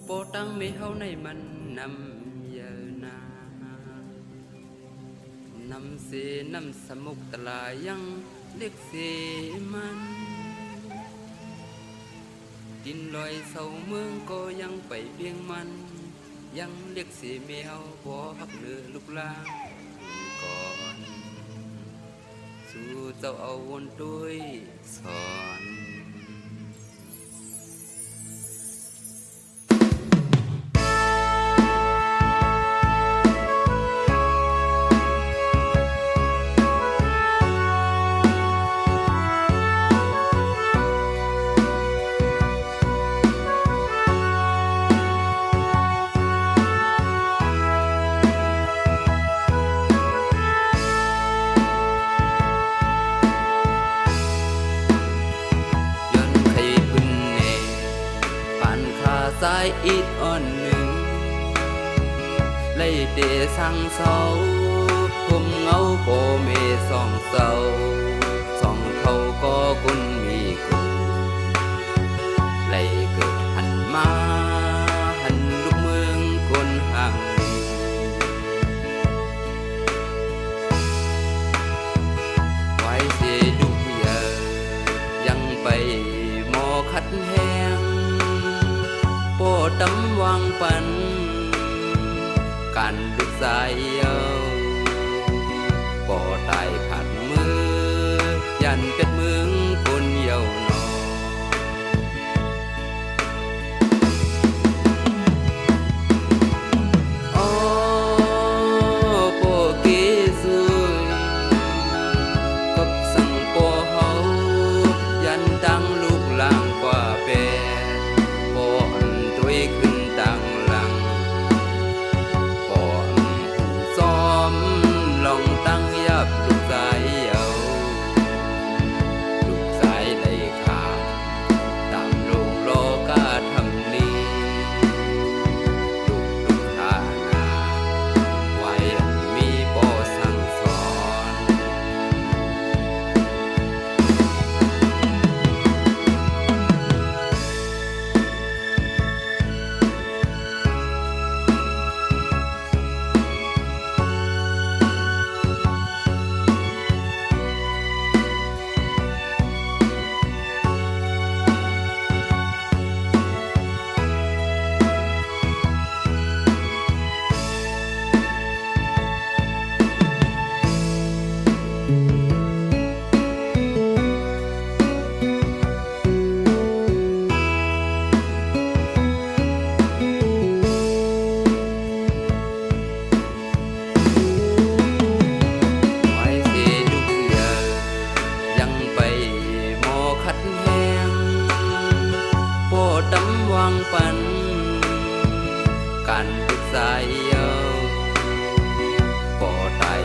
bộ tăng mi hâu này mình nằm giờ na nằm si nằm sa mụcตลายังเล็กสีมันดินลอยเสาเมืองก็ยังไปเพียงมันยังเรียกสีแมวบ่พักเนื้อลูกลางก่อนสู่เจ้าเอาวนด้วยสอนสายอีดอ่อนหนึ่งไล่เดสั่งเศร้าผมเงาโปเมสองเศร้าสองเขาก็กุนมีกูไล่เกิดหันมาหันลูกเมืองกุนห่างไว้เสียดุกเยอะยังไปหมอคัดแห้งโปดำวางปันการลูกสายเยาปอตายผัดมือยันเป็ดมึงคนเยาวนอโอ้โปเกซุยกับสังโปเฮายันดังลูกลางกว่าแปขึ้นต่างหลังปอมผู้ซ้อมลองตั้งยับลูกสายเยาลูกสายไหลขาดตามโลกโลกาทำนี้ลูกท่านาไว้มีปอสั่งสอนดำวางปันการศึกษาเยาปอตาย